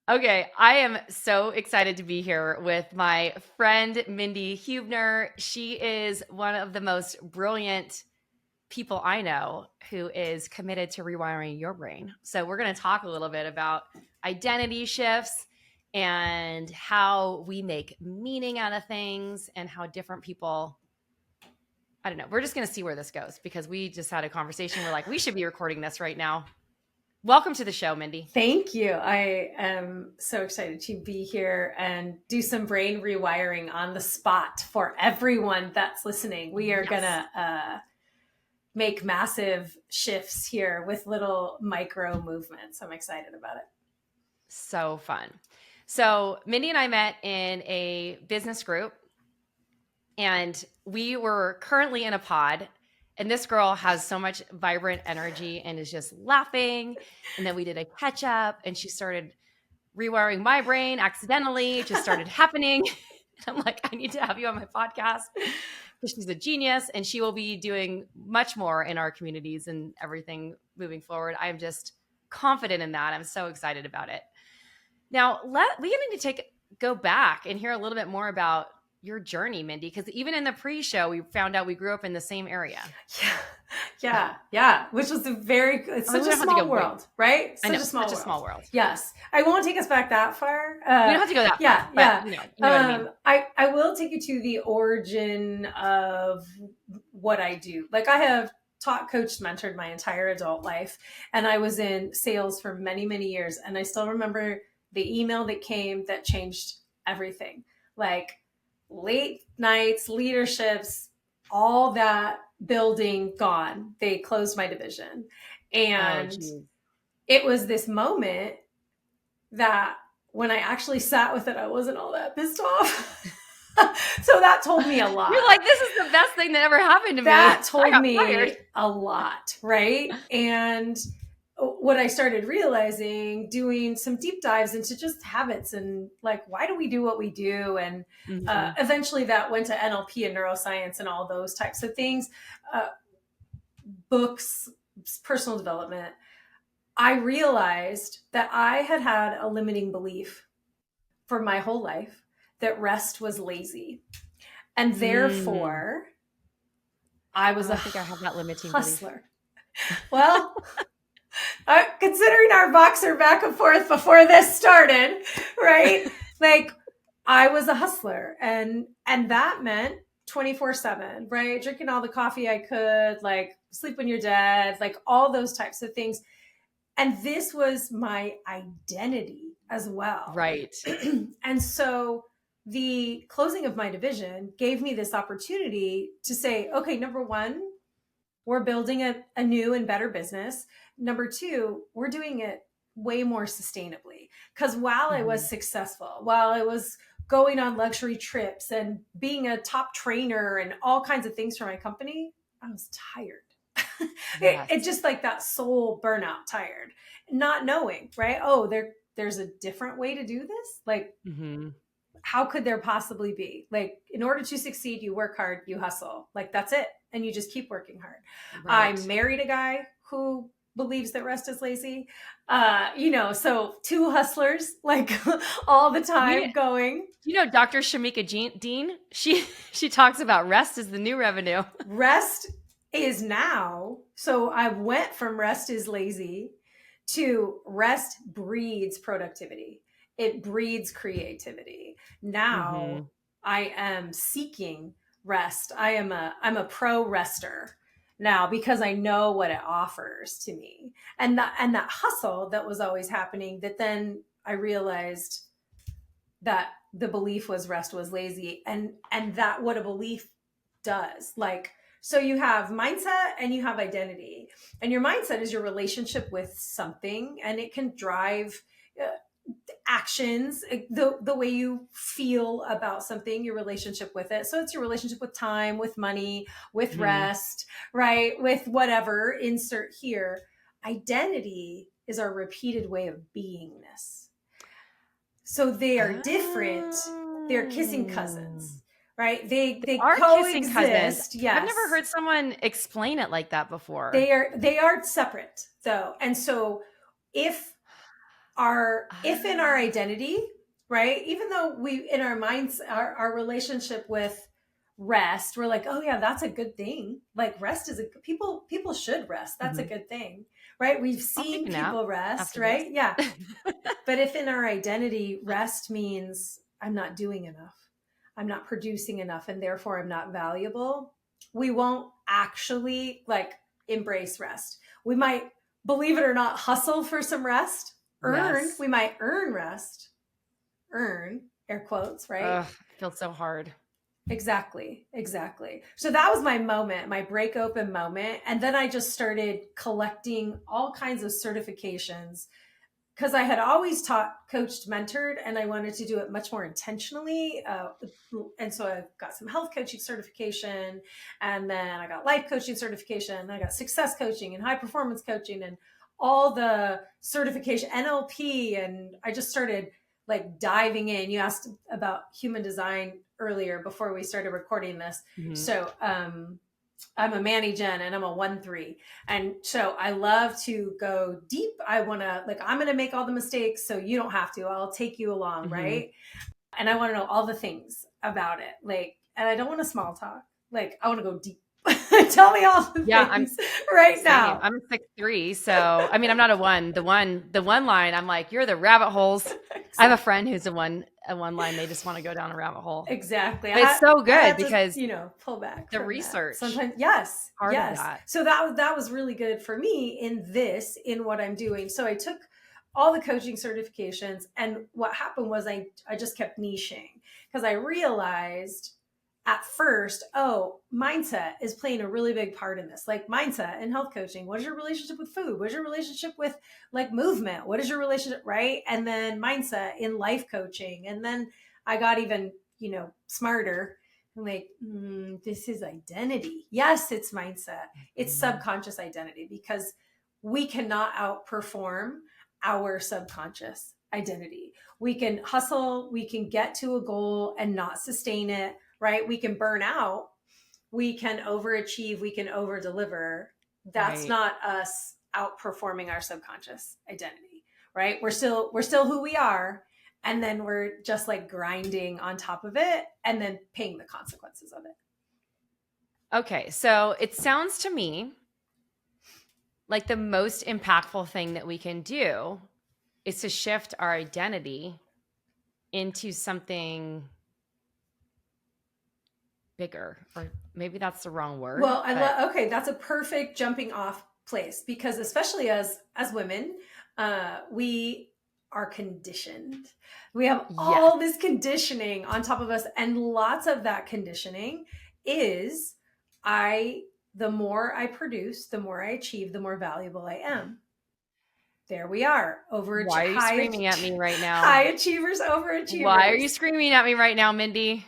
Okay, I am so excited to be here with my friend Mindi Huebner. She is one of the most brilliant people I know who is committed to rewiring your brain. So, we're going to talk a little bit about identity shifts and how we make meaning out of things and how different people. I don't know. We're just going to see where this goes because we just had a conversation. We're like, we should be recording this right now. Welcome to the show, Mindi. Thank you. I am so excited to be here and do some brain rewiring on the spot for everyone that's listening. We are going Yes. to make massive shifts here with little micro movements. I'm excited about it. So fun. So, Mindi and I met in a business group, and we were currently in a pod. And this girl has so much vibrant energy and is just laughing. And then we did a catch up, and she started rewiring my brain accidentally. It just started happening. And I'm like, I need to have you on my podcast because she's a genius and she will be doing much more in our communities and everything moving forward. I'm just confident in that. I'm so excited about it. Now, we need to go back and hear a little bit more about your journey, Mindi, because even in the pre-show, we found out we grew up in the same area. Yeah. Which was it's such a small world, right? Such a small world. Yes. I won't take us back that far. You don't have to go that far. Yeah. You know what I mean. I will take you to the origin of what I do. Like I have taught, coached, mentored my entire adult life. And I was in sales for many, many years. And I still remember the email that came that changed everything. Like late nights, leaderships, all that building gone. They closed my division. And it was this moment that when I actually sat with it, I wasn't all that pissed off. So that told me a lot. You're like, this is the best thing that ever happened to me. That told me a lot, right? And what I started realizing, doing some deep dives into just habits and like, why do we do what we do? And eventually that went to NLP and neuroscience and all those types of things, books, personal development. I realized that I had a limiting belief for my whole life that rest was lazy. And therefore, I was I think I have that limiting hustler. Well, considering our boxer back and forth before this started, right? Like I was a hustler and that meant 24/7, right? Drinking all the coffee I could, like sleep when you're dead, like all those types of things. And this was my identity as well. Right. And so the closing of my division gave me this opportunity to say, okay, number one, we're building a new and better business. Number two, we're doing it way more sustainably. Because while I was successful, while I was going on luxury trips and being a top trainer and all kinds of things for my company, I was tired. Yes. It just like that soul burnout, tired, not knowing, right? Oh, there's a different way to do this. Like, how could there possibly be? Like, in order to succeed, you work hard, you hustle. Like, that's it. And you just keep working hard. Right. I married a guy who believes that rest is lazy. So two hustlers, like all the time going. Dr. Shamika Dean, she talks about rest is the new revenue. Rest is now. So I went from rest is lazy to rest breeds productivity. It breeds creativity. Now I am seeking rest. I'm a pro rester now because I know what it offers to me. And that hustle that was always happening, that then I realized that the belief was rest was lazy, and that what a belief does. Like, so you have mindset and you have identity, and your mindset is your relationship with something, and it can drive actions, the way you feel about something, your relationship with it. So it's your relationship with time, with money, with rest, right? With whatever, insert here. Identity is our repeated way of beingness. So they are different. They're kissing cousins, right? They are coexist. Kissing cousins. Yes. I've never heard someone explain it like that before. They are separate though. And so if If in our Ah, identity, right? Even though we, in our minds, our relationship with rest, we're like, oh yeah, that's a good thing. Like rest is people should rest. That's a mhm. good thing, right? We've I'll take seen a nap people rest, after this. right? Yeah. But if in our identity, rest means I'm not doing enough, I'm not producing enough, and therefore I'm not valuable, we won't actually like embrace rest. We might, believe it or not, hustle for some rest, Yes. we might earn rest, earn air quotes, right? Ugh, it feels so hard. Exactly, exactly. So that was my moment, my break open moment. And then I just started collecting all kinds of certifications because I had always taught, coached, mentored, and I wanted to do it much more intentionally. And so I got some health coaching certification, and then I got life coaching certification, and I got success coaching and high performance coaching, and all the certification, NLP, and I just started like diving in. You asked about human design earlier before we started recording this. Mhm. So I'm a Manny Gen and I'm a 1-3. And so I love to go deep. I'm going to make all the mistakes so you don't have to. I'll take you along, Mhm. right? And I want to know all the things about it. Like, and I don't want to small talk. Like, I want to go deep. Tell me all the Yeah, I'm things right same. now. I'm a 6'3", so I mean, I'm not a one. The one line, I'm like, you're the rabbit holes. I have a Exactly. friend who's a one line. They just want to go down a rabbit hole. Exactly. But it's so I good had to, because pull back the from that. research Sometimes, yes, part of yes. that. So that was really good for me in what I'm doing. So I took all the coaching certifications, and what happened was I just kept niching because I realized at first, oh, mindset is playing a really big part in this. Like mindset and health coaching. What is your relationship with food? What is your relationship with like movement? What is your relationship, right? And then mindset in life coaching. And then I got even, smarter. I'm like, this is identity. Yes, it's mindset. It's Mhm. subconscious identity because we cannot outperform our subconscious identity. We can hustle, we can get to a goal and not sustain it, right? We can burn out, we can overachieve, we can over deliver. That's Right. not us outperforming our subconscious identity, right? We're still who we are, and then we're just like grinding on top of it and then paying the consequences of it. Okay, so it sounds to me like the most impactful thing that we can do is to shift our identity into something bigger, or maybe that's the wrong word, Well, I but love. Okay, that's a perfect jumping off place because especially as women, we are conditioned. We have yes. all this conditioning on top of us, and lots of that conditioning is I. The more I produce, the more I achieve, the more valuable I am. There we are. Why are you screaming at me right now? High achievers, Why are you overachievers. screaming at me right now, Mindy?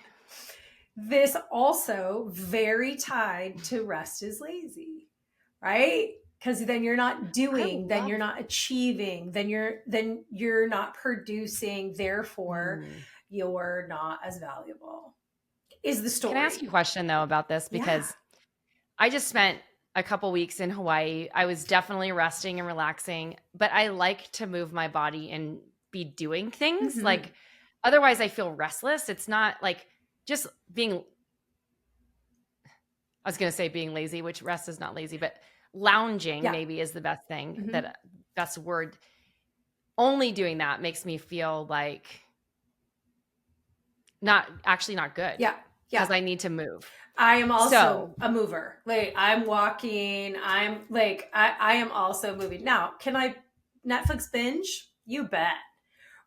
This also very tied to rest is lazy, right? Because then you're not I doing, then love you're not achieving, then you're not producing, therefore Mm. you're not as valuable. Is the Can I ask story. you a question though about this? Yeah. Because I just spent a couple weeks in Hawaii. I was definitely resting and relaxing, but I like to move my body and be doing things. Hmm. Like otherwise I feel restless. It's not like just being I was going to say being lazy, which rest is not lazy, but lounging Yeah. maybe is the best thing Hmm. that best word. Only doing that makes me feel like not good Yeah. because Yeah. I need to move. I am also So, a mover. Like I'm walking, I am also moving. Now, can I Netflix binge? You bet.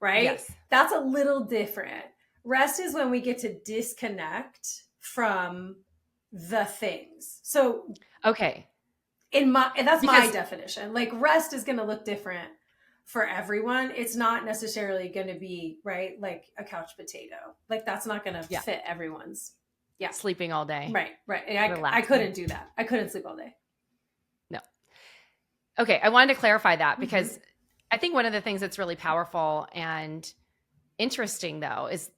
Right? yes. That's a little different. Rest is when we get to disconnect from the things. So Okay. and that's my Because definition. Like rest is going to look different for everyone. It's not necessarily going to be, right, like a couch potato. Like that's not going to yeah, fit everyone's. Yeah. sleeping all day, Right, right. And I relaxing. couldn't do that. I couldn't sleep all day. No. Okay, I wanted to clarify that Hmm. because I think one of the things that's really powerful and interesting though is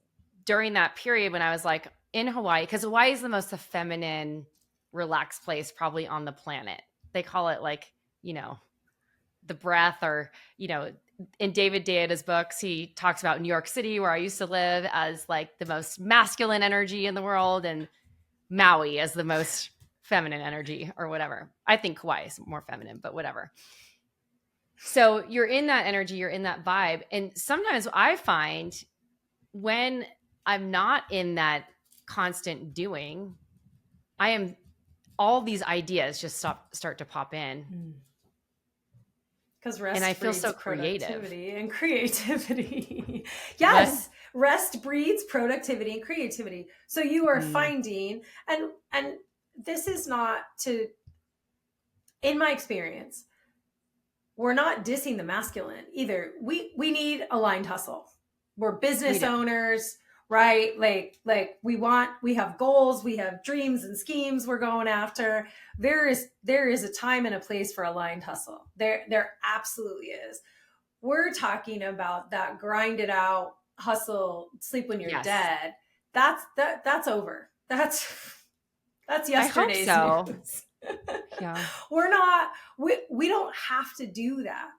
during that period when I was like in Hawaii, because Hawaii is the most feminine, relaxed place probably on the planet. They call it like, you know, the breath or, you know, in David Deida's books, he talks about New York City, where I used to live, as like the most masculine energy in the world, and Maui as the most feminine energy, or whatever. I think Kauai is more feminine, but whatever. So you're in that energy, you're in that vibe. And sometimes I find when I'm not in that constant doing, all these ideas just start to pop in. Because rest and I feel breeds so creative productivity and creativity. Yes, rest breeds productivity and creativity. So you are finding, and this is not to, in my experience, we're not dissing the masculine either. We need aligned hustle. We're business owners, right? Like we have goals, we have dreams and schemes we're going after. There is a time and a place for aligned hustle. There absolutely is. We're talking about that grind it out hustle, sleep when you're dead. That's over. That's yesterday's news. Yeah. We don't have to do that.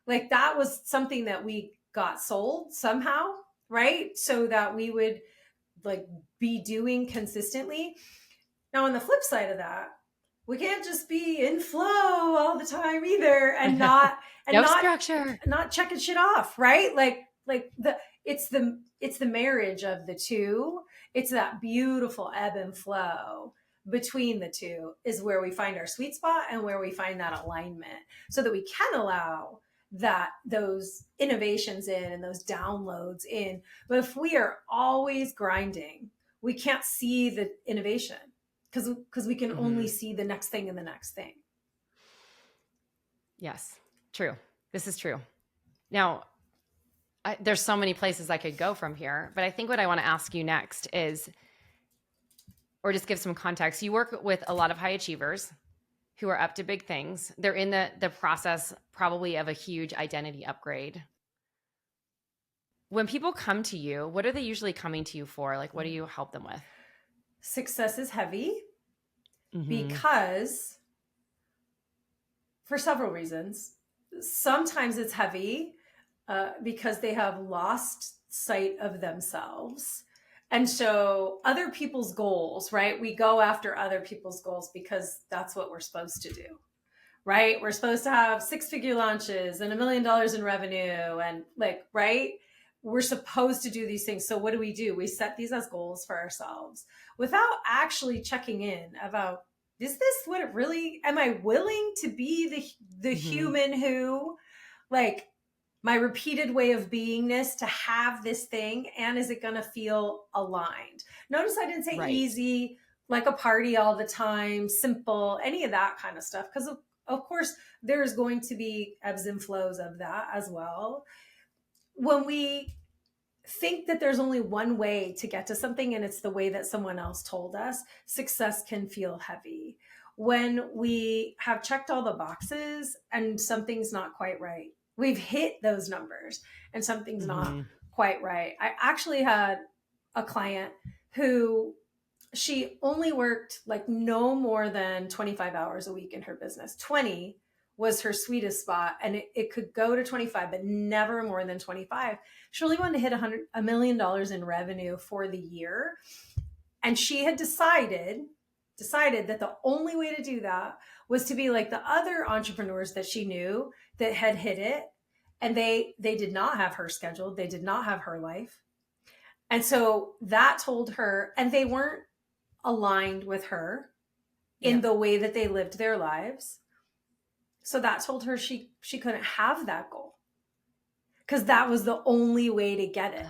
Like that was something that we got sold somehow, right? So that we would like be doing consistently. Now on the flip side of that, we can't just be in flow all the time either and not structure, not checking shit off, right? It's the marriage of the two. It's that beautiful ebb and flow between the two is where we find our sweet spot and where we find that alignment so that we can allow those innovations in and those downloads in. But if we are always grinding, we can't see the innovation because we can only see the next thing and the next thing. Yes, true. This is true. Now, there's so many places I could go from here, but I think what I want to ask you next is, or just give some context. You work with a lot of high achievers who are up to big things. They're in the process probably of a huge identity upgrade. When people come to you, what are they usually coming to you for? Like, what do you help them with? Success is heavy because for several reasons. Sometimes it's heavy because they have lost sight of themselves. And so other people's goals, right? We go after other people's goals because that's what we're supposed to do, right? We're supposed to have 6-figure launches and $1 million in revenue and right? We're supposed to do these things. So what do? We set these as goals for ourselves without actually checking in about, is this what it really, am I willing to be the human who my repeated way of beingness to have this thing, and is it going to feel aligned? Notice I didn't say easy, like a party all the time, simple, any of that kind of stuff. Because of course there's going to be ebbs and flows of that as well. When we think that there's only one way to get to something and it's the way that someone else told us, success can feel heavy. When we have checked all the boxes and something's not quite right, we've hit those numbers and something's not quite right. I actually had a client who she only worked no more than 25 hours a week in her business. 20 was her sweetest spot, and it could go to 25, but never more than 25. She really wanted to hit $1 million in revenue for the year. And she had decided that the only way to do that was to be like the other entrepreneurs that she knew that had hit it. And they did not have her scheduled. They did not have her life. And so that told her, and they weren't aligned with her in the way that they lived their lives. So that told her she couldn't have that goal because that was the only way to get it.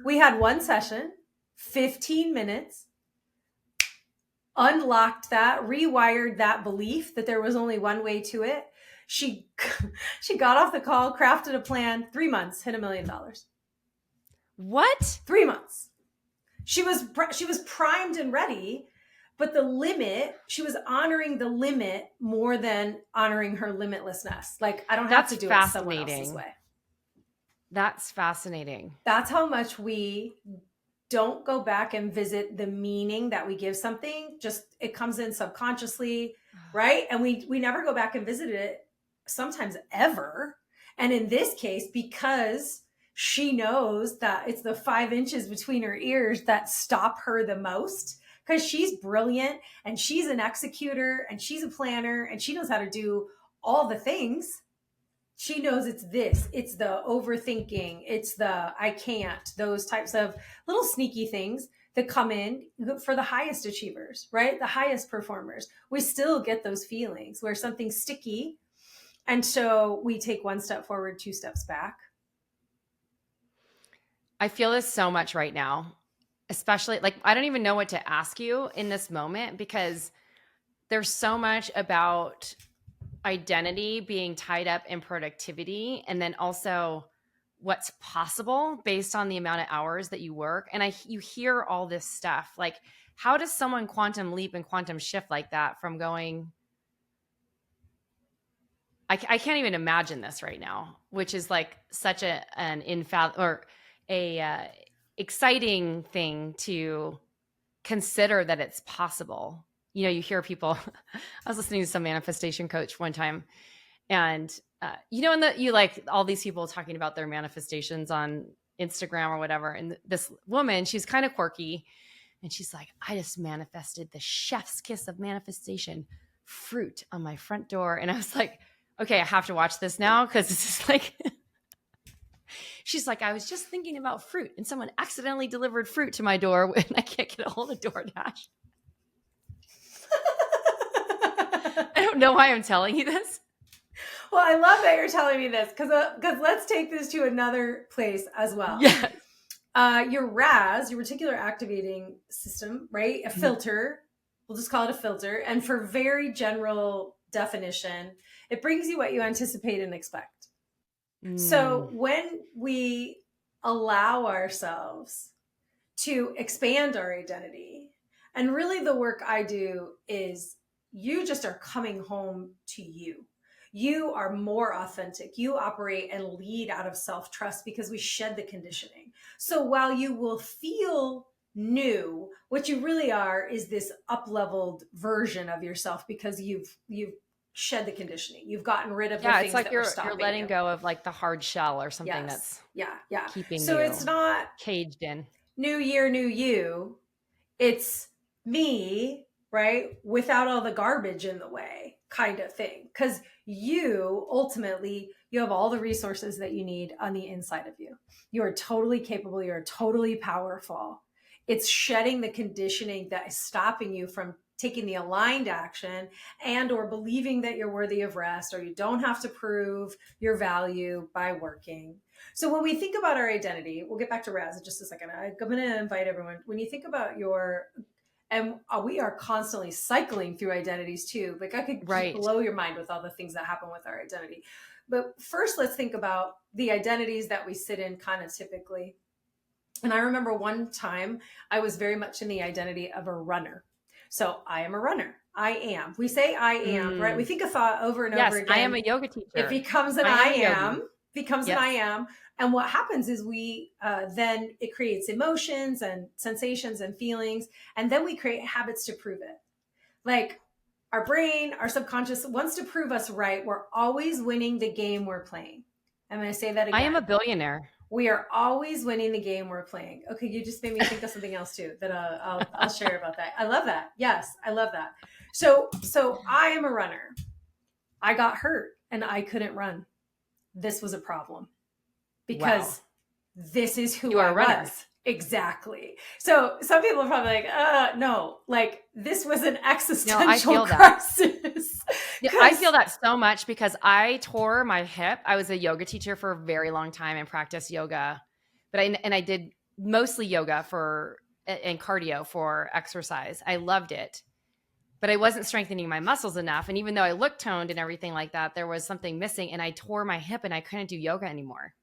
We had one session, 15 minutes, unlocked that, rewired that belief that there was only one way to it. She got off the call, crafted a plan, 3 months, hit $1 million. What? 3 months. She was primed and ready, but the limit, she was honoring the limit more than honoring her limitlessness. I don't have to do it someone else's way. That's fascinating. That's how much we don't go back and visit the meaning that we give something. Just it comes in subconsciously, right? And we never go back and visit it sometimes ever. And in this case, because she knows that it's the 5 inches between her ears that stop her the most, because she's brilliant and she's an executor and she's a planner and she knows how to do all the things. She knows it's the overthinking, it's the I can't, those types of little sneaky things that come in for the highest achievers, right? The highest performers. We still get those feelings where something's sticky. And so we take one step forward, two steps back. I feel this so much right now, especially like I don't even know what to ask you in this moment because there's so much about identity being tied up in productivity and then also what's possible based on the amount of hours that you work. And you hear all this stuff. Like, how does someone quantum leap and quantum shift like that from going, I can't even imagine this right now, which is like such an exciting thing to consider that it's possible. You know, you hear people, I was listening to some manifestation coach one time and, you like all these people talking about their manifestations on Instagram or whatever. And this woman, she's kind of quirky and she's like, I just manifested the chef's kiss of manifestation, fruit on my front door. And I was like, okay, I have to watch this now because this is like, she's like, I was just thinking about fruit and someone accidentally delivered fruit to my door when I can't get a hold of DoorDash. I don't know why I'm telling you this. Well, I love that you're telling me this because let's take this to another place as well. Yes. Your RAS, your reticular activating system, right? A filter. We'll just call it a filter. And for very general definition, it brings you what you anticipate and expect. So when we allow ourselves to expand our identity, and really the work I do is you just are coming home to you. You are more authentic. You operate and lead out of self-trust because we shed the conditioning. So while you will feel new, what you really are is this up-leveled version of yourself because you've shed the conditioning. You've gotten rid of the things it's like that were stopping you're letting go of like the hard shell or something that's keeping so you it's not caged in. New year, new you. It's me, right? Without all the garbage in the way kind of thing. Because you ultimately, you have all the resources that you need on the inside of you. You are totally capable. You're totally powerful. It's shedding the conditioning that is stopping you from taking the aligned action and or believing that you're worthy of rest or you don't have to prove your value by working. So when we think about our identity, we'll get back to Raz in just a second. I'm going to invite everyone. When you think about and we are constantly cycling through identities too. Like I could blow your mind with all the things that happen with our identity. But first, let's think about the identities that we sit in kind of typically. And I remember one time I was very much in the identity of a runner. So I am a runner. I am. We say I am, right? We think a thought over and over again. I am a yoga teacher. It becomes an I am. Becomes an I am. And what happens is we then it creates emotions and sensations and feelings. And then we create habits to prove it. Like our brain, our subconscious wants to prove us right. We're always winning the game we're playing. I'm going to say that again. I am a billionaire. We are always winning the game we're playing. Okay, you just made me think of something else too that I'll share about that. I love that. Yes, I love that. So I am a runner. I got hurt and I couldn't run. This was a problem because this is who I was. Exactly. So some people are probably like, no, like this was an existential crisis. I feel that so much because I tore my hip. I was a yoga teacher for a very long time and practiced yoga, but I did mostly yoga and cardio for exercise. I loved it, but I wasn't strengthening my muscles enough. And even though I looked toned and everything like that, there was something missing and I tore my hip and I couldn't do yoga anymore.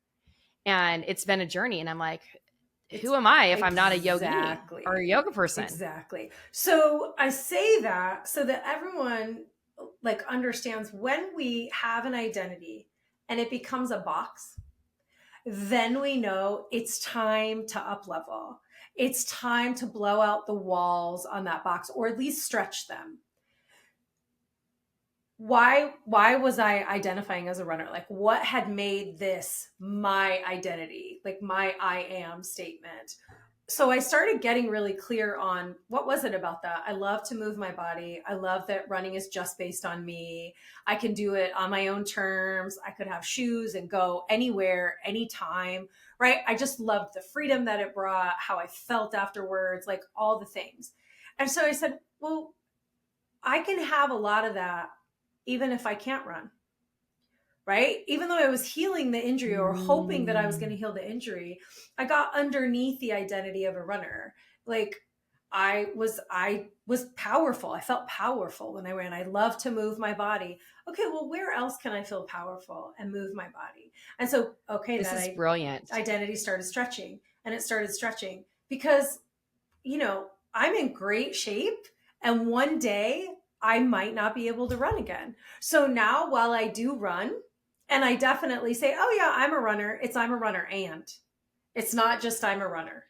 And it's been a journey. And I'm like, who am I if I'm not a yogini or a yoga person? Exactly. So I say that so that everyone like understands when we have an identity and it becomes a box, then we know it's time to up level. It's time to blow out the walls on that box or at least stretch them. why was I identifying as a runner? Like, what had made this my identity, like my I am statement? So I started getting really clear on what was it about that. I love to move my body. I love that running is just based on me. I can do it on my own terms. I could have shoes and go anywhere, anytime, right? I just loved the freedom that it brought, how I felt afterwards, like all the things. And so I said, well, I can have a lot of that even if I can't run, right? Even though I was healing the injury or hoping that I was going to heal the injury, I got underneath the identity of a runner. Like I was powerful. I felt powerful when I ran. I love to move my body. Okay, well, where else can I feel powerful and move my body? And so, okay, This is brilliant. identity started stretching, and it started stretching because, I'm in great shape, and one day I might not be able to run again. So now while I do run, and I definitely say, oh yeah, I'm a runner, I'm a runner, and it's not just I'm a runner,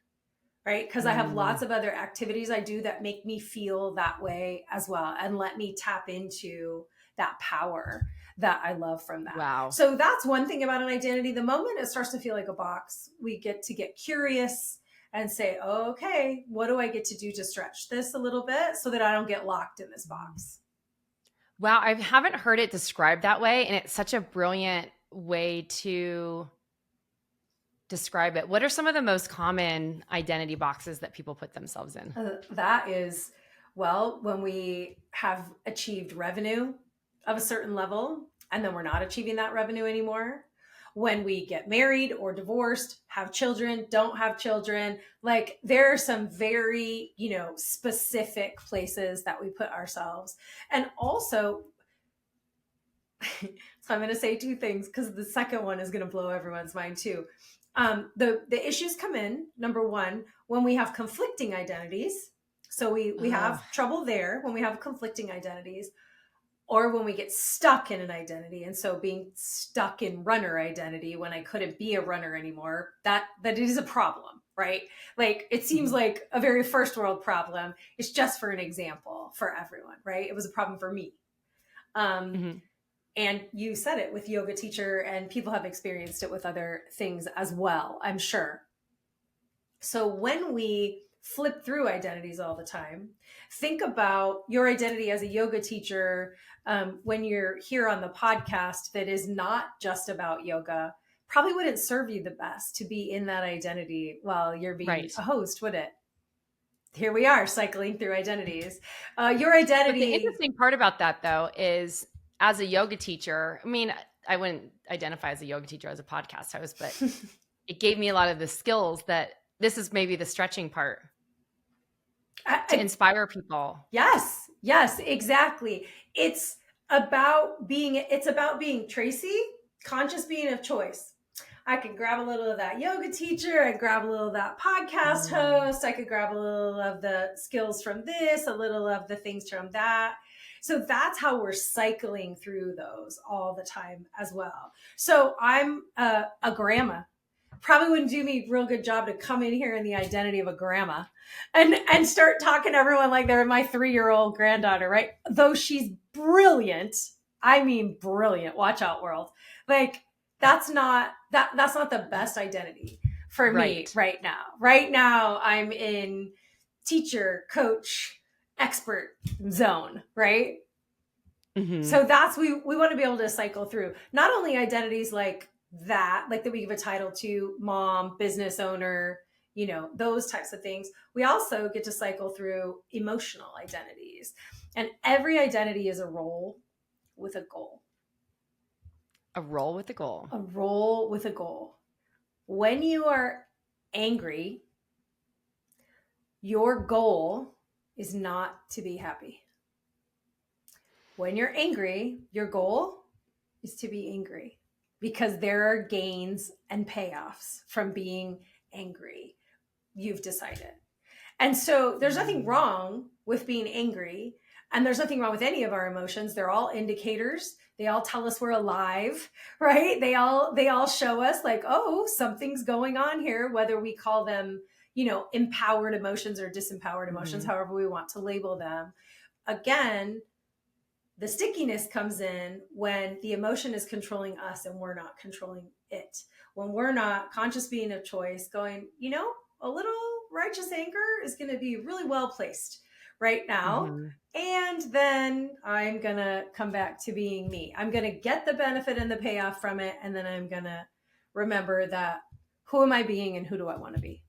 right? Because I have lots of other activities I do that make me feel that way as well and let me tap into that power that I love from that. Wow. So that's one thing about an identity. The moment it starts to feel like a box, we get to get curious and say, oh, okay, what do I get to do to stretch this a little bit so that I don't get locked in this box? Wow, I haven't heard it described that way, and it's such a brilliant way to describe it. What are some of the most common identity boxes that people put themselves in? That is, well, when we have achieved revenue of a certain level, and then we're not achieving that revenue anymore. When we get married or divorced, have children, don't have children, like there are some very, specific places that we put ourselves. And also, so I'm going to say two things because the second one is going to blow everyone's mind too. The issues come in, number one, when we have conflicting identities. So we have trouble there when we have conflicting identities, or when we get stuck in an identity. And so being stuck in runner identity when I couldn't be a runner anymore, that is a problem, right? Like it seems like a very first world problem. It's just for an example for everyone, right? It was a problem for me. And you said it with yoga teacher, and people have experienced it with other things as well, I'm sure. So when we flip through identities all the time, think about your identity as a yoga teacher. When you're here on the podcast that is not just about yoga, probably wouldn't serve you the best to be in that identity while you're being a host, would it? Here we are cycling through identities. Your identity. But the interesting part about that, though, is as a yoga teacher, I mean, I wouldn't identify as a yoga teacher as a podcast host, but it gave me a lot of the skills that this is maybe the stretching part to inspire people. Yes, exactly. It's about being Tracy, conscious being of choice. I could grab a little of that yoga teacher. I grab a little of that podcast host. I could grab a little of the skills from this, a little of the things from that. So that's how we're cycling through those all the time as well. So I'm a grandma. Probably wouldn't do me a real good job to come in here in the identity of a grandma and start talking to everyone like they're my 3-year-old granddaughter, right? Though she's brilliant. I mean, brilliant. Watch out, world. Like that's not the best identity for me right now. Right now I'm in teacher, coach, expert zone, right? So that's, we want to be able to cycle through not only identities like that we give a title to mom, business owner, those types of things. We also get to cycle through emotional identities, and every identity is a role with a goal. A role with a goal. A role with a goal. When you are angry, your goal is not to be happy. When you're angry, your goal is to be angry, because there are gains and payoffs from being angry. You've decided. And so there's nothing wrong with being angry, and there's nothing wrong with any of our emotions. They're all indicators. They all tell us we're alive, right? They all show us like, oh, something's going on here, whether we call them, empowered emotions or disempowered emotions, however we want to label them. Again, The stickiness comes in when the emotion is controlling us and we're not controlling it. When we're not conscious being of choice going, a little righteous anger is going to be really well placed right now. Mm-hmm. And then I'm going to come back to being me. I'm going to get the benefit and the payoff from it. And then I'm going to remember that who am I being and who do I want to be?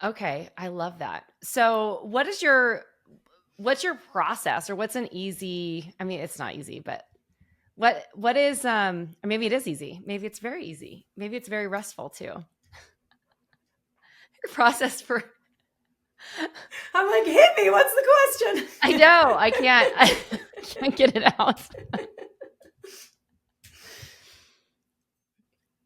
Okay. I love that. So what's your process, or what's an easy, I mean, it's not easy, but what is, or maybe it is easy. Maybe it's very easy. Maybe it's very restful too. Your process for, I'm like, hit me. What's the question? I know, I can't get it out.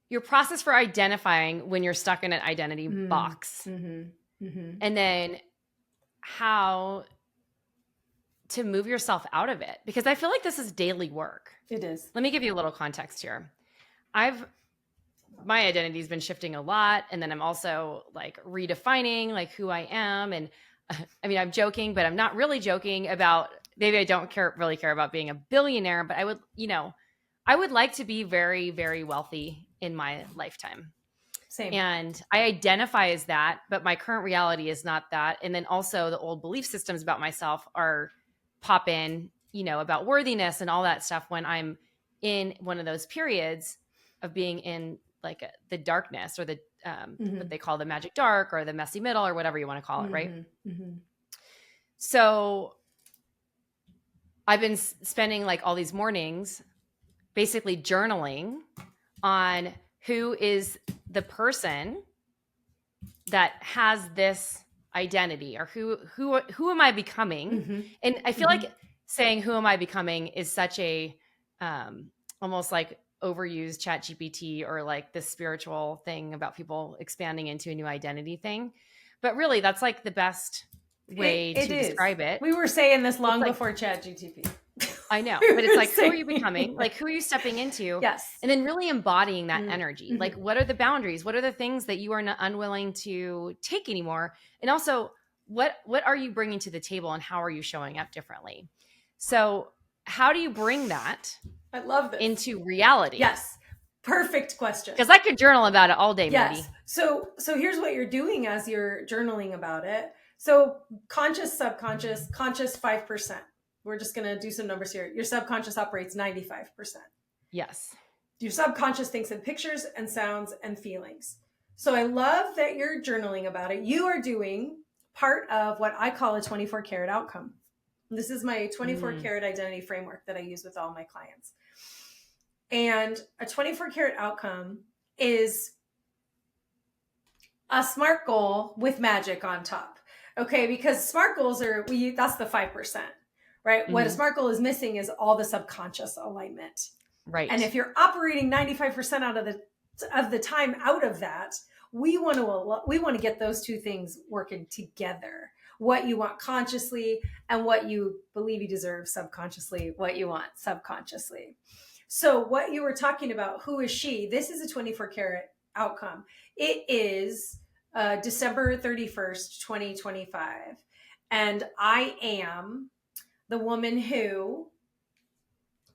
Your process for identifying when you're stuck in an identity box. Mm-hmm. Mm-hmm. And then how to move yourself out of it, because I feel like this is daily work. It is. Let me give you a little context here. My identity has been shifting a lot. And then I'm also like redefining like who I am. And I mean, I'm joking, but I'm not really joking about, maybe I don't really care about being a billionaire, but I would like to be very, very wealthy in my lifetime. Same. And I identify as that, but my current reality is not that. And then also the old belief systems about myself pop in, about worthiness and all that stuff when I'm in one of those periods of being in like the darkness, or the what they call the magic dark, or the messy middle, or whatever you want to call it, right? Mm-hmm. So I've been spending like all these mornings basically journaling on who is the person that has this identity, or who am I becoming? Mm-hmm. And I feel like saying who am I becoming is such a almost like overused ChatGPT, or like this spiritual thing about people expanding into a new identity thing. But really, that's like the best way to describe it. We were saying this long before ChatGPT. I know, but it's like, who are you becoming? Like, who are you stepping into? Yes. And then really embodying that energy. Like, what are the boundaries? What are the things that you are not unwilling to take anymore? And also, what are you bringing to the table, and how are you showing up differently? So how do you bring that I love this. into reality? Yes. Perfect question. Because I could journal about it all day, yes. Mindi. So here's what you're doing as you're journaling about it. So conscious, subconscious, conscious 5%. We're just going to do some numbers here. Your subconscious operates 95%. Yes. Your subconscious thinks in pictures and sounds and feelings. So I love that you're journaling about it. You are doing part of what I call a 24 karat outcome. This is my 24 karat identity framework that I use with all my clients. And a 24 karat outcome is a SMART goal with magic on top. Okay, because SMART goals that's the 5%, right? Mm-hmm. What a SMART goal is missing is all the subconscious alignment. Right. And if you're operating 95% out of the time out of that, we want to get those two things working together. What you want consciously and what you believe you deserve subconsciously, what you want subconsciously. So what you were talking about, who is she? This is a 24 karat outcome. It is December 31st, 2025. And I am the woman who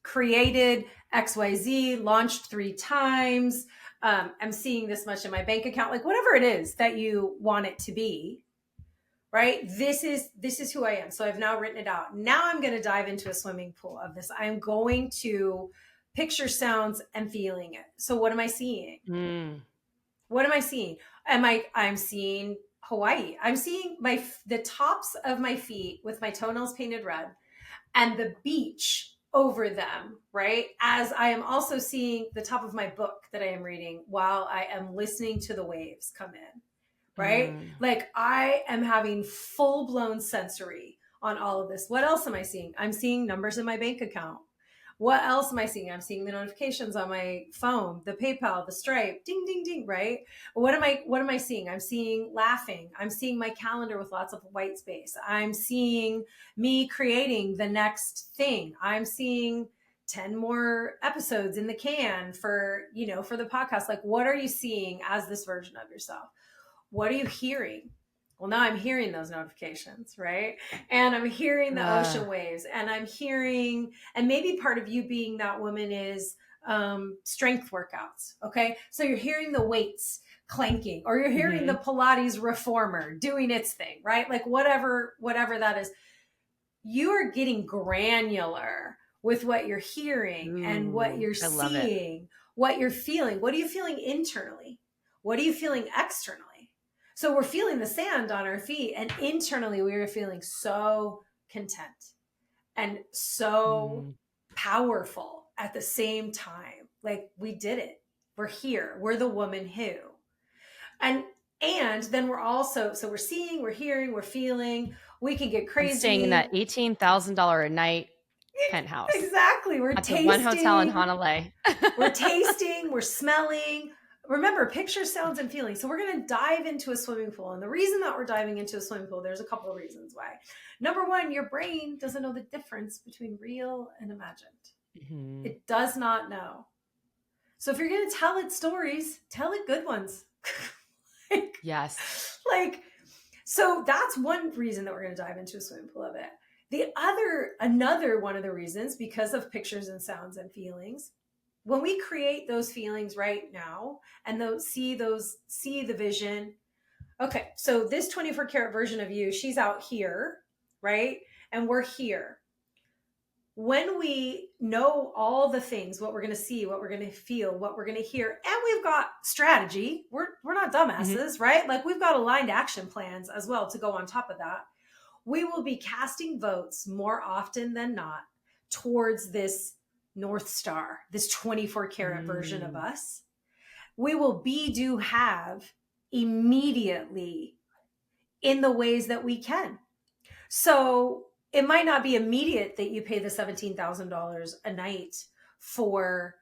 created XYZ, launched 3 times. I'm seeing this much in my bank account, like whatever it is that you want it to be, right? This is who I am. So I've now written it out. Now I'm going to dive into a swimming pool of this. I'm going to picture, sounds, and feeling it. So what am I seeing? What am I seeing? I'm seeing Hawaii. I'm seeing the tops of my feet with my toenails painted red and the beach over them, right? As I am also seeing the top of my book that I am reading while I am listening to the waves come in, right? Like I am having full-blown sensory on all of this. What else am I seeing? I'm seeing numbers in my bank account. What else am I seeing? I'm seeing the notifications on my phone, the PayPal, the Stripe, ding, ding, ding, right? What am I seeing? I'm seeing laughing. I'm seeing my calendar with lots of white space. I'm seeing me creating the next thing. I'm seeing 10 more episodes in the can for the podcast. Like, what are you seeing as this version of yourself? What are you hearing? Well, now I'm hearing those notifications, right? And I'm hearing the ocean waves, and I'm hearing, and maybe part of you being that woman is strength workouts. Okay. So you're hearing the weights clanking, or you're hearing the Pilates reformer doing its thing, right? Like whatever that is, you are getting granular with what you're hearing and what you're seeing, what you're feeling. What are you feeling internally? What are you feeling externally? So we're feeling the sand on our feet, and internally we are feeling so content and so powerful at the same time. Like we did it. We're here. We're the woman who. And then we're also, so we're seeing, we're hearing, we're feeling. We can get crazy. I'm staying in that $18,000 a night penthouse. Exactly. We're at tasting. The one hotel in Honolulu. We're tasting, we're smelling. Remember, picture, sounds, and feelings. So we're going to dive into a swimming pool. And the reason that we're diving into a swimming pool, there's a couple of reasons why. Number one, your brain doesn't know the difference between real and imagined. Mm-hmm. It does not know. So if you're going to tell it stories, tell it good ones. Yes. So that's one reason that we're going to dive into a swimming pool of it. Another one of the reasons, because of pictures and sounds and feelings, when we create those feelings right now and see the vision. Okay, so this 24 karat version of you, she's out here, right? And we're here. When we know all the things, what we're going to see, what we're going to feel, what we're going to hear, and we've got strategy, we're not dumbasses, right? Like we've got aligned action plans as well to go on top of that. We will be casting votes more often than not towards this North Star, this 24 karat version of us. We will be, do, have immediately in the ways that we can. So it might not be immediate that you pay the $17,000 a night for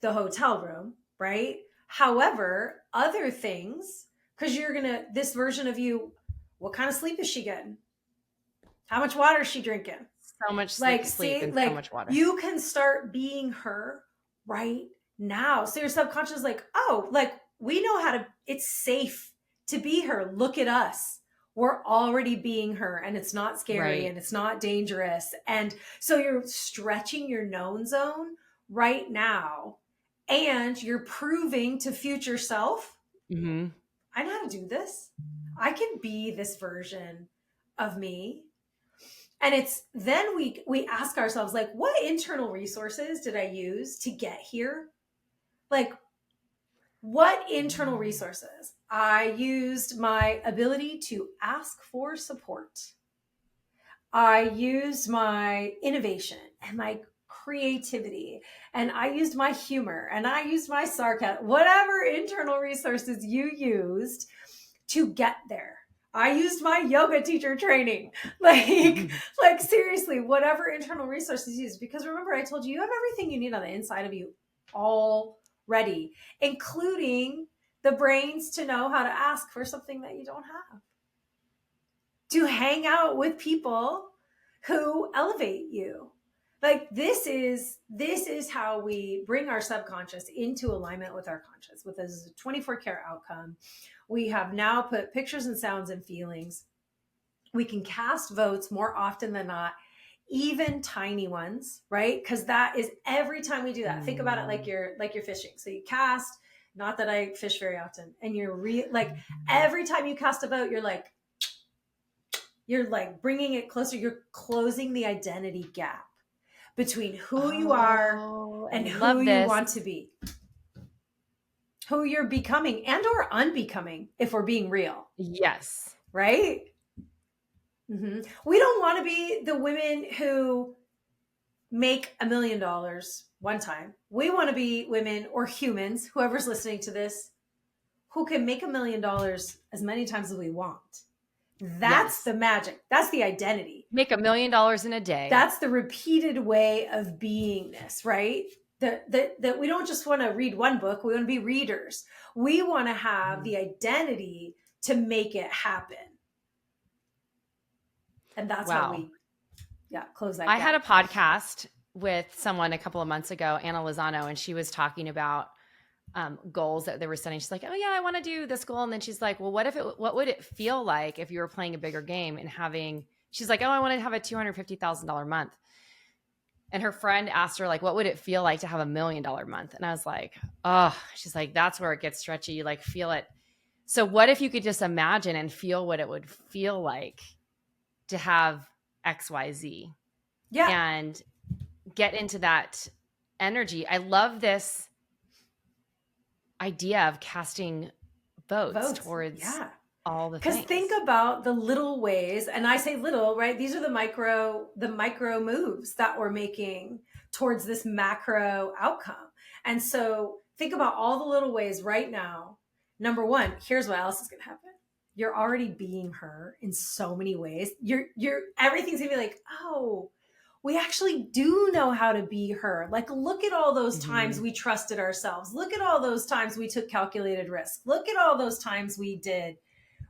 the hotel room, right? However, other things, because this version of you, what kind of sleep is she getting? How much water is she drinking? So much sleep and so much water. You can start being her right now. So your subconscious is like, oh, like we know it's safe to be her. Look at us. We're already being her, and it's not scary and it's not dangerous. And so you're stretching your known zone right now, and you're proving to future self, I know how to do this. I can be this version of me. And it's then we ask ourselves, like, what internal resources did I use to get here? Like, what internal resources? I used my ability to ask for support. I used my innovation and my creativity, and I used my humor, and I used my sarcasm, whatever internal resources you used to get there. I used my yoga teacher training, like seriously, whatever internal resources you use. Because remember, I told you have everything you need on the inside of you already, including the brains to know how to ask for something that you don't have. To hang out with people who elevate you. Like this is how we bring our subconscious into alignment with our conscious, with a 24 karat outcome. We have now put pictures and sounds and feelings. We can cast votes more often than not, even tiny ones, right? Because that is every time we do that. Think about it like you're fishing. So you cast, not that I fish very often, and you're like every time you cast a vote, you're like bringing it closer. You're closing the identity gap between who you are and who you want to be, who you're becoming and or unbecoming, if we're being real. Yes. Right? Mm-hmm. We don't want to be the women who make $1 million one time. We want to be women or humans, whoever's listening to this, who can make $1 million as many times as we want. That's the magic. That's the identity. Make $1 million in a day. That's the repeated way of beingness, right? That we don't just want to read one book. We want to be readers. We want to have the identity to make it happen. And that's how we close that gap. I had a podcast with someone a couple of months ago, Anna Lozano, and she was talking about goals that they were setting. She's like, oh yeah, I want to do this goal. And then she's like, well, what would it feel like if you were playing a bigger game and she's like, oh, I want to have a $250,000 month. And her friend asked her, like, what would it feel like to have $1 million month? And I was like, oh, she's like, that's where it gets stretchy. You like feel it. So what if you could just imagine and feel what it would feel like to have XYZ? Yeah. And get into that energy. I love this idea of casting votes towards all the things. Because think about the little ways, and I say little, right? These are the micro moves that we're making towards this macro outcome. And so think about all the little ways right now. Number one, here's what else is going to happen. You're already being her in so many ways. Everything's going to be like, oh, we actually do know how to be her. Like, look at all those times we trusted ourselves. Look at all those times we took calculated risk. Look at all those times we did,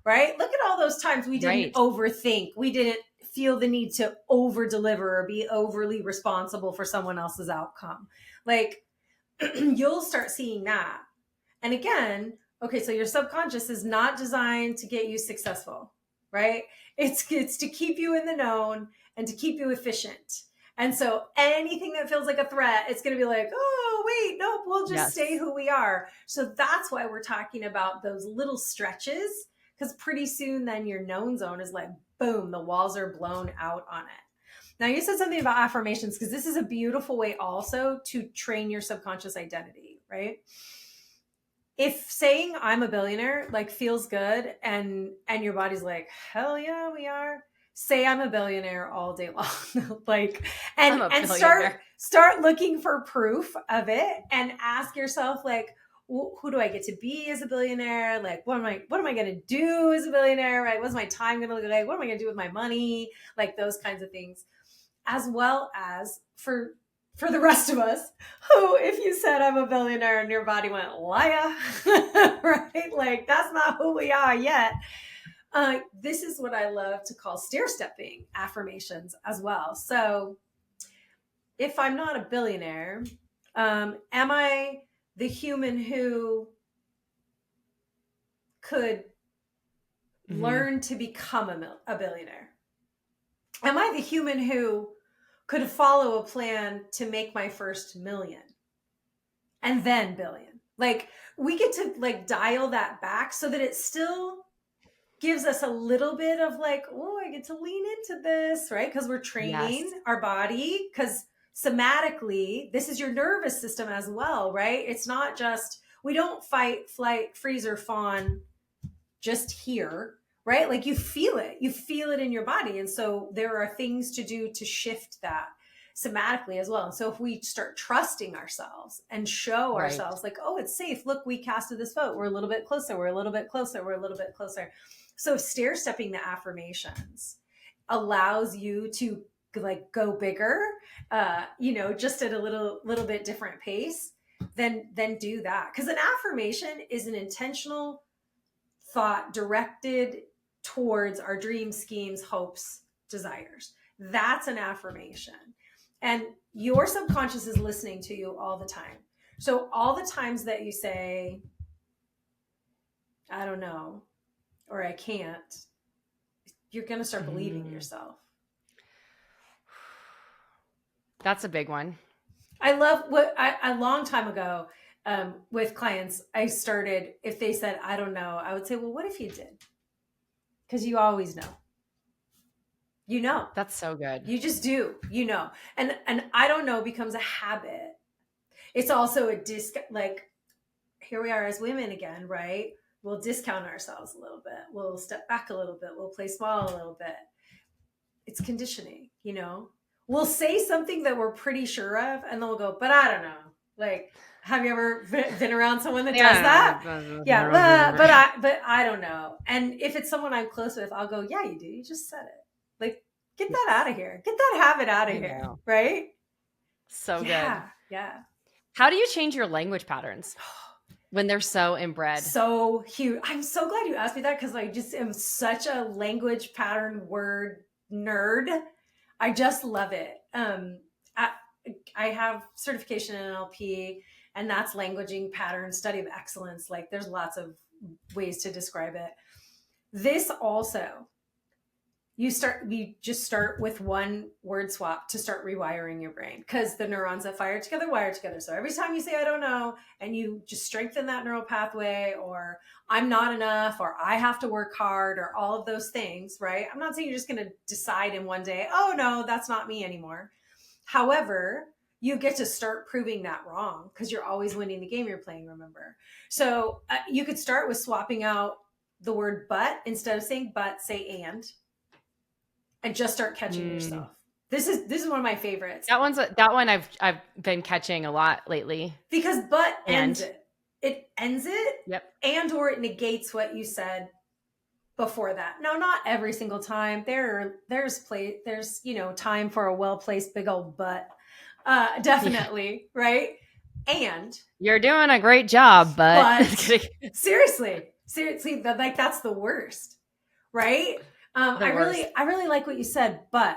right? Look at all those times we didn't overthink. We didn't feel the need to over deliver or be overly responsible for someone else's outcome. Like, you'll start seeing that. And again, okay, so your subconscious is not designed to get you successful, right? It's to keep you in the known and to keep you efficient. And so anything that feels like a threat, it's going to be like, oh, wait, nope, we'll just stay who we are. So that's why we're talking about those little stretches, because pretty soon then your known zone is like, boom, the walls are blown out on it. Now you said something about affirmations, because this is a beautiful way also to train your subconscious identity, right? If saying I'm a billionaire like feels good and your body's like, hell yeah, we are. Say I'm a billionaire all day long. Like, and start looking for proof of it and ask yourself, like, who do I get to be as a billionaire? Like, what am I going to do as a billionaire? Right? What's my time going to look like? What am I going to do with my money? Like those kinds of things, as well as for the rest of us who, if you said I'm a billionaire and your body went, liar, right? Like, that's not who we are yet. This is what I love to call stair-stepping affirmations as well. So if I'm not a billionaire, am I the human who could learn to become a billionaire? Am I the human who could follow a plan to make my first million and then billion? Like, we get to like dial that back so that it still gives us a little bit of like, oh, I get to lean into this, right? Because we're training our body, because somatically, this is your nervous system as well, right? It's not just, we don't fight, flight, freeze, or fawn just here, right? Like, you feel it in your body. And so there are things to do to shift that somatically as well. And so if we start trusting ourselves and show ourselves like, oh, it's safe. Look, we casted this vote. We're a little bit closer. We're a little bit closer. We're a little bit closer. So stair stepping the affirmations allows you to like go bigger, just at a little bit different pace, then do that. Because an affirmation is an intentional thought directed towards our dreams, schemes, hopes, desires. That's an affirmation. And your subconscious is listening to you all the time. So all the times that you say, I don't know, or I can't, you're going to start believing yourself. That's a big one. I love a long time ago with clients, I started, if they said, I don't know, I would say, well, what if you did? Because you always know. You know. That's so good. You just do, And I don't know becomes a habit. It's also like, here we are as women again, right? We'll discount ourselves a little bit. We'll step back a little bit. We'll play small a little bit. It's conditioning, We'll say something that we're pretty sure of, and then we'll go, but I don't know. Like, have you ever been around someone that does that? But I don't know. And if it's someone I'm close with, I'll go, yeah, you do. You just said it. Like, get that out of here. Get that habit out of here. Right? So good. Yeah. How do you change your language patterns when they're so inbred? So huge. I'm so glad you asked me that, because I just am such a language pattern word nerd. I just love it. I have certification in NLP, And that's languaging pattern, study of excellence. Like there's lots of ways to describe it. This also, you just start with one word swap to start rewiring your brain, because the neurons that fire together wire together. So every time you say I don't know, and you just strengthen that neural pathway, or I'm not enough, or I have to work hard, or all of those things, right? I'm not saying you're just going to decide in one day, oh no, that's not me anymore. However, you get to start proving that wrong, because you're always winning the game you're playing, remember? So you could start with swapping out the word but. Instead of saying but, say and just start catching yourself. This is one of my favorites. That one I've been catching a lot lately. Because but ends it. It ends it. Yep. And or it negates what you said before that. Now, not every single time. There's time for a well-placed big old but. Definitely, right? And you're doing a great job, but seriously, like that's the worst, right? I really like what you said, but,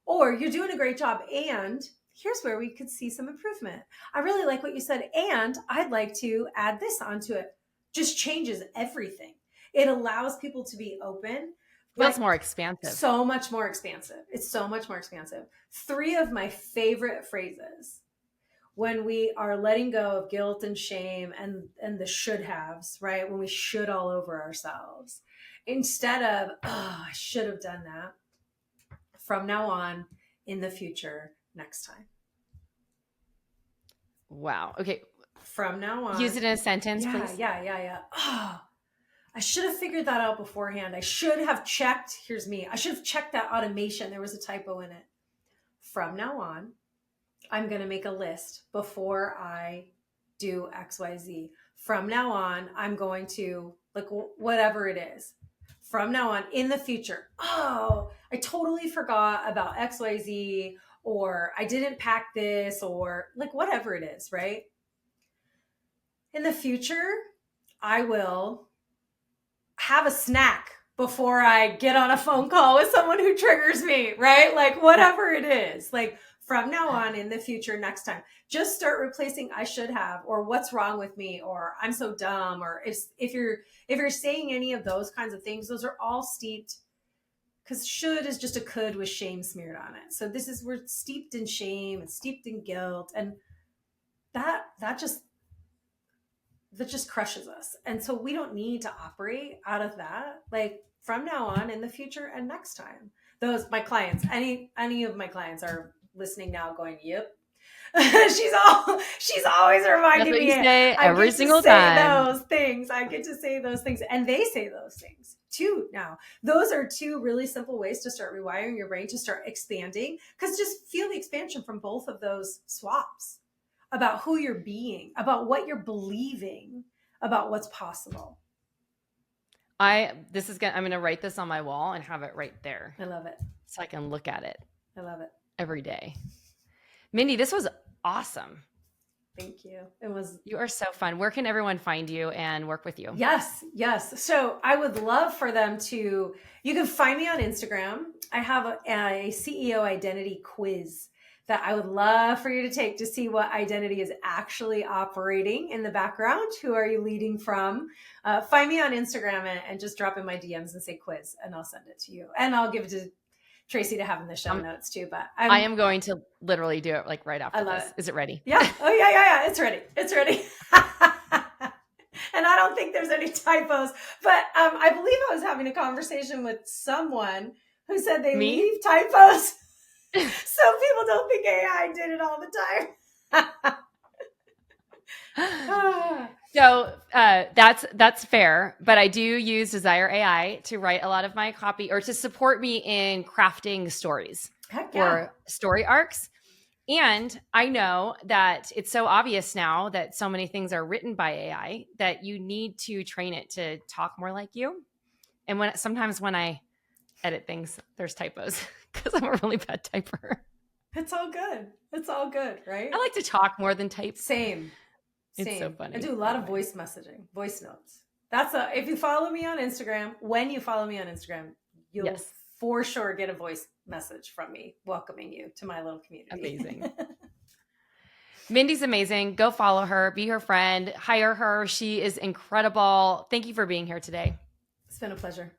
or you're doing a great job, and here's where we could see some improvement. I really like what you said, and I'd like to add this onto it. Just changes everything. It allows people to be open. Feels more expansive. So much more expansive. It's so much more expansive. 3 of my favorite phrases when we are letting go of guilt and shame and the should haves, right? When we should all over ourselves. Instead of, oh, I should have done that. From now on, in the future, next time. Wow. Okay. From now on. Use it in a sentence, please. Yeah. Oh, I should have figured that out beforehand. I should have checked. Here's me. I should have checked that automation. There was a typo in it. From now on, I'm going to make a list before I do XYZ. From now on, I'm going to, like, whatever it is. From now on, in the future, oh, I totally forgot about XYZ, or I didn't pack this, or like whatever it is, right? In the future, I will have a snack before I get on a phone call with someone who triggers me, right? Like whatever it is, like from now on, in the future, next time, just start replacing I should have, or what's wrong with me, or I'm so dumb, or if you're saying any of those kinds of things, those are all steeped, because should is just a could with shame smeared on it. So we're steeped in shame and steeped in guilt, and that just crushes us. And so we don't need to operate out of that. Like from now on, in the future, and next time. My clients, any of my clients are listening now going, yep. she's always reminding me every single time those things. I get to say those things, and they say those things too. Now, those are 2 really simple ways to start rewiring your brain, to start expanding, because just feel the expansion from both of those swaps about who you're being, about what you're believing, about what's possible. I'm going to write this on my wall and have it right there. I love it. So I can look at it. I love it. Every day. Mindi, this was awesome. Thank you. You are so fun. Where can everyone find you and work with you? Yes. So I would love for them you can find me on Instagram. I have a CEO identity quiz that I would love for you to take to see what identity is actually operating in the background. Who are you leading from? Find me on Instagram and just drop in my DMs and say quiz, and I'll send it to you. And I'll give it to Tracy to have in the show notes too. But I am going to literally do it like right after this. Is it ready? Yeah. Oh yeah. It's ready. And I don't think there's any typos, but I believe I was having a conversation with someone who said they leave typos. So people don't think AI did it all the time. So that's fair, but I do use Desire AI to write a lot of my copy, or to support me in crafting stories or story arcs. And I know that it's so obvious now that so many things are written by AI that you need to train it to talk more like you. And sometimes when I edit things, there's typos because I'm a really bad typer. It's all good, right? I like to talk more than type. Same. It's so funny. I do a lot of voice messaging, voice notes. If you follow me on Instagram, you'll for sure get a voice message from me welcoming you to my little community. Amazing. Mindy's amazing. Go follow her, be her friend, hire her. She is incredible. Thank you for being here today. It's been a pleasure.